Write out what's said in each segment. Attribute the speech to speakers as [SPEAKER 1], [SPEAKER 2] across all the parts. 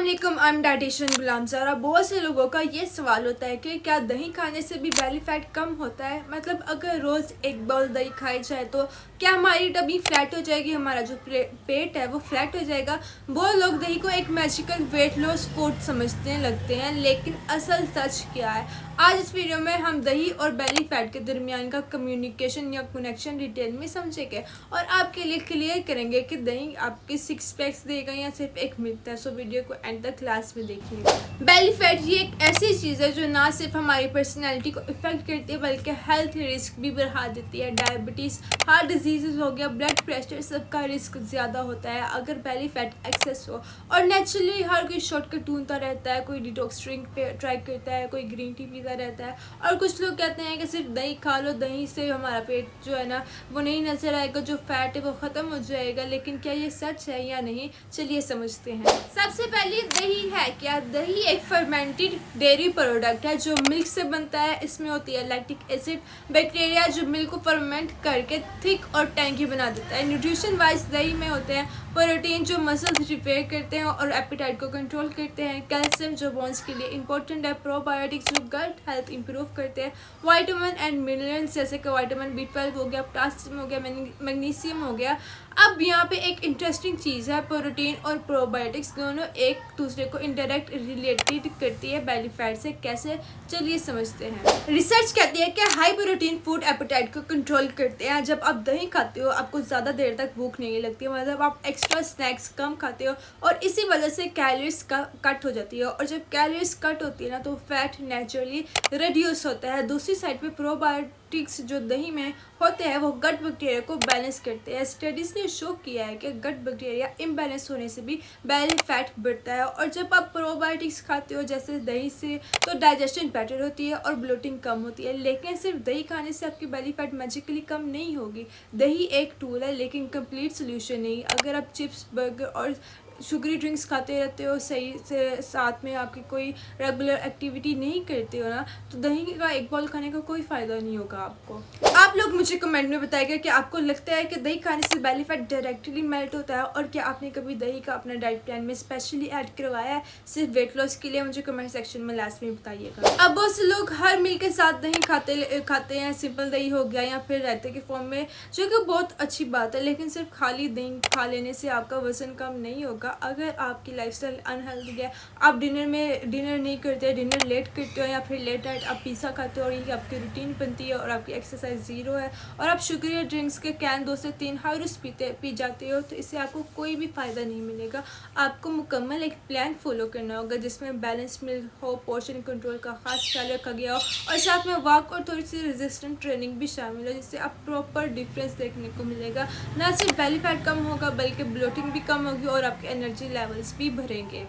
[SPEAKER 1] अस्सलामुअलैकुम, I am dietitian गुलाम ज़ारा। बहुत से लोगों का ये सवाल होता है कि क्या दही खाने से भी बेली फैट कम होता है। मतलब अगर रोज़ एक बाउल दही खाई जाए तो क्या हमारी टमी फ्लैट हो जाएगी, हमारा जो पेट है वो फ्लैट हो जाएगा। बहुत लोग दही को एक मैजिकल वेट लॉस फूड समझने लगते हैं, लेकिन असल सच क्या है। आज इस वीडियो में हम दही और बेली फैट के दरमियान का कम्युनिकेशन या कनेक्शन डिटेल में समझेंगे और आपके लिए क्लियर करेंगे कि दही आपके 6 पैक्स देगा या सिर्फ एक मिथ है। सो वीडियो को एंड तक क्लास में देखिएगा। बेली फैट ये एक ऐसी चीज़ है जो ना सिर्फ हमारी पर्सनैलिटी को इफेक्ट करती है बल्कि हेल्थ रिस्क भी बढ़ा देती है। डायबिटीज़, हार्ट डिजीज़ हो गया, ब्लड प्रेशर, सबका रिस्क ज़्यादा होता है अगर बेली फैट एक्सेस हो। और नेचुरली हर कोई शॉर्टकट ढूंढता रहता है, कोई डिटॉक्स ड्रिंक ट्राई करता है, कोई ग्रीन टी पीता रहता है और कुछ लोग कहते हैं कि सिर्फ दही खा लो, दही से हमारा पेट जो है ना वो नहीं नजर आएगा, जो फैट है वो ख़त्म हो जाएगा। लेकिन क्या ये सच है या नहीं, चलिए समझते हैं। सबसे पहले दही है क्या। दही एक फर्मेंटेड डेयरी प्रोडक्ट है जो मिल्क से बनता है। इसमें होती है लैक्टिक एसिड बैक्टीरिया जो मिल्क को फर्मेंट करके थिक और टैंकी बना देता है। न्यूट्रिशन वाइज दही में होते हैं प्रोटीन जो मसल्स रिपेयर करते हैं और एपेटाइट को कंट्रोल करते हैं, कैल्शियम जो बोन्स के लिए इंपॉर्टेंट है, प्रोबायोटिक्स जो गट हेल्थ इंप्रूव करते हैं, विटामिन एंड मिनरल्स जैसे कि विटामिन B12 हो गया, पोटेशियम हो गया, मैग्नीशियम हो गया। अब यहाँ पे एक इंटरेस्टिंग चीज़ है, प्रोटीन और प्रोबायोटिक्स दोनों एक दूसरे को इंडायरेक्ट रिलेटेड करती है बेली फैट से। कैसे, चलिए समझते हैं। रिसर्च कहती है कि हाई प्रोटीन फूड एपेटाइट को कंट्रोल करते हैं। जब आप दही खाते हो आपको ज़्यादा देर तक भूख नहीं लगती, मतलब आप एक्स्ट्रा स्नैक्स कम खाते हो और इसी वजह से कैलोरीज का कट हो जाती है। और जब कैलोरीज कट होती है ना तो फैट नेचुरली रिड्यूस होता है। दूसरी साइड पे प्रोबायोटिक्स जो दही में होते हैं वो गट बैक्टीरिया को बैलेंस करते हैं। स्टडीज ने शो किया है कि गट बैक्टीरिया इम्बैलेंस होने से भी बेली फैट बढ़ता है। और जब आप प्रोबायोटिक्स खाते हो जैसे दही से तो डाइजेशन बेटर होती है और ब्लोटिंग कम होती है। लेकिन सिर्फ दही खाने से आपकी बेली फैट मैजिकली कम नहीं होगी। दही एक टूल है लेकिन कंप्लीट सोल्यूशन नहीं। अगर आप चिप्स, बर्गर और शुगरी ड्रिंक्स खाते रहते हो, सही से साथ में आपकी कोई रेगुलर एक्टिविटी नहीं करते हो ना, तो दही का एक बाउल खाने का कोई फ़ायदा नहीं होगा आपको। आप लोग मुझे कमेंट में बताइएगा कि आपको लगता है कि दही खाने से बेली फैट डायरेक्टली मेल्ट होता है और क्या आपने कभी दही का अपना डाइट प्लान में स्पेशली ऐड करवाया है सिर्फ वेट लॉस के लिए। मुझे कमेंट सेक्शन में लास्ट में बताइएगा। अब बहुत से लोग हर मील के साथ दही खाते हैं। सिंपल दही हो गया या फिर रायते के फॉर्म में, जो कि बहुत अच्छी बात है, लेकिन सिर्फ खाली दही खा लेने से आपका वजन कम नहीं होगा। अगर आपकी लाइफस्टाइल अनहेल्दी है, आप डिनर नहीं करते, डिनर लेट करते हो या फिर लेट नाइट आप पिज़्ज़ा खाते हो और ये आपकी रूटीन बनती है और आपकी एक्सरसाइज ज़ीरो है और आप शुगरी ड्रिंक्स के कैन 2 से 3 हर रोज़ पी जाते हो, तो इससे आपको कोई भी फ़ायदा नहीं मिलेगा। आपको मुकम्मल एक प्लान फॉलो करना होगा जिसमें बैलेंस मील हो, पोर्शन कंट्रोल का खास ख्याल रखा गया हो और साथ में वॉक और थोड़ी सी रेजिस्टेंट ट्रेनिंग भी शामिल हो, जिससे आप प्रॉपर डिफरेंस देखने को मिलेगा। ना सिर्फ बेली फैट कम होगा बल्कि ब्लोटिंग भी कम होगी और आपके एनर्जी लेवल्स भी बढ़ेंगे।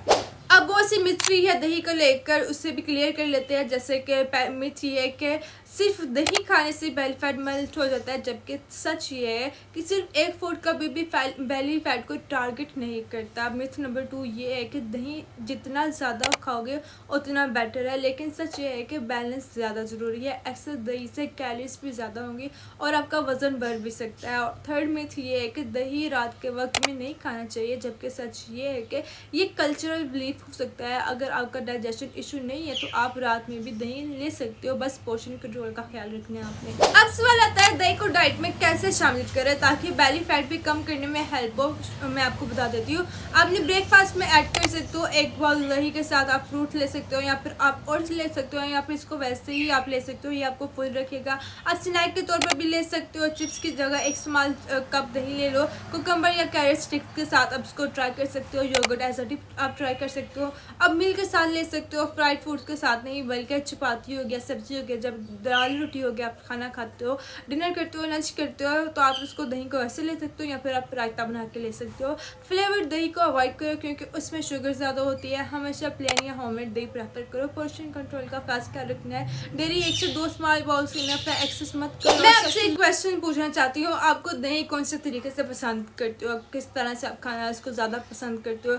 [SPEAKER 1] अब बहुत सी मिथ भी है दही को लेकर, उससे भी क्लियर कर लेते हैं। जैसे कि मिथ ये है कि सिर्फ दही खाने से बेली फैट मेल्ट हो जाता है, जबकि सच ये है कि सिर्फ एक फूड कभी भी बेली फैट को टारगेट नहीं करता। मिथ नंबर 2 ये है कि दही जितना ज़्यादा खाओगे उतना बेटर है, लेकिन सच ये है कि बैलेंस ज़्यादा ज़रूरी है। एक्सेस दही से कैलोरीज भी ज़्यादा होंगी और आपका वज़न बढ़ भी सकता है। और थर्ड मिथ ये है कि दही रात के वक्त में नहीं खाना चाहिए, जबकि सच ये है कि ये कल्चरल बिलीफ हो सकता है। अगर आपका डाइजेशन इशू नहीं है तो आप रात में भी दही ले सकते हो, बस पोर्शन कंट्रोल का ख्याल रखना है आपने। अब सवाल आता है दही को डाइट में कैसे शामिल करें ताकि बेली फैट भी कम करने में हेल्प हो। मैं आपको बता देती हूँ, आपने ब्रेकफास्ट में ऐड कर सकते हो। एक बाउल दही के साथ आप फ्रूट ले सकते हो या फिर आप ओट्स ले सकते हो या फिर इसको वैसे ही आप ले सकते हो, ये आपको फुल रखेगा। आप स्नैक के तौर पर भी ले सकते हो। चिप्स की जगह एक स्मॉल कप दही ले लो। कुकम्बर या कैरेट स्टिक्स के साथ आप इसको ट्राई कर सकते हो। योगर्ट एज अ डिप आप ट्राई कर सकते हो। अब मिल के साथ ले सकते हो, फ्राइड फूड्स के साथ नहीं बल्कि चपाती हो गया, सब्जी हो गया, जब दाल रोटी हो गया, आप खाना खाते हो, डिनर करते हो, लंच करते हो, तो आप उसको दही को ऐसे ले सकते हो या फिर आप रायता बना के ले सकते हो। फ्लेवर्ड दही को अवॉइड करो क्योंकि उसमें शुगर ज़्यादा होती है। हमेशा प्लेन या होममेड दही प्रेफर करो। पोर्शन कंट्रोल का खास ख्याल रखना है। डेली 1 से 2 स्मॉल बाउल्स इनफ है, एक्सेस मत करो। मैं आपसे एक क्वेश्चन पूछना चाहती हूँ, आपको दही कौन से तरीके से पसंद करते हो? किस तरह से आप खाना इसको ज़्यादा पसंद करते हो?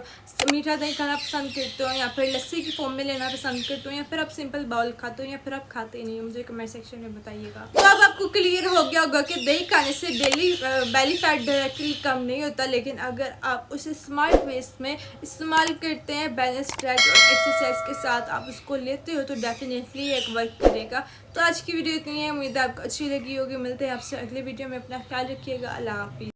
[SPEAKER 1] मीठा दही खाना पसंद पसंद करते हो, या फिर लस्सी की फॉर्म में लेना पसंद करते हो, या फिर आप सिंपल बाउल खाते हो, या फिर आप खाते ही नहीं हो, मुझे कमेंट सेक्शन में बताइएगा। तो अब आपको क्लियर हो गया होगा कि दही खाने से daily belly fat directly come नहीं होता, लेकिन अगर आप उसे स्मार्ट वेज में इस्तेमाल करते हैं, बैलेंस डाइट और एक्सरसाइज के साथ आप उसको लेते हो, तो डेफिनेटली एक वर्क करेगा। तो आज की वीडियो इतनी है, उम्मीद है आपको अच्छी लगी होगी। मिलते हैं आपसे अगले वीडियो में, अपना ख्याल रखिएगा। अल्लाह हाफिज़।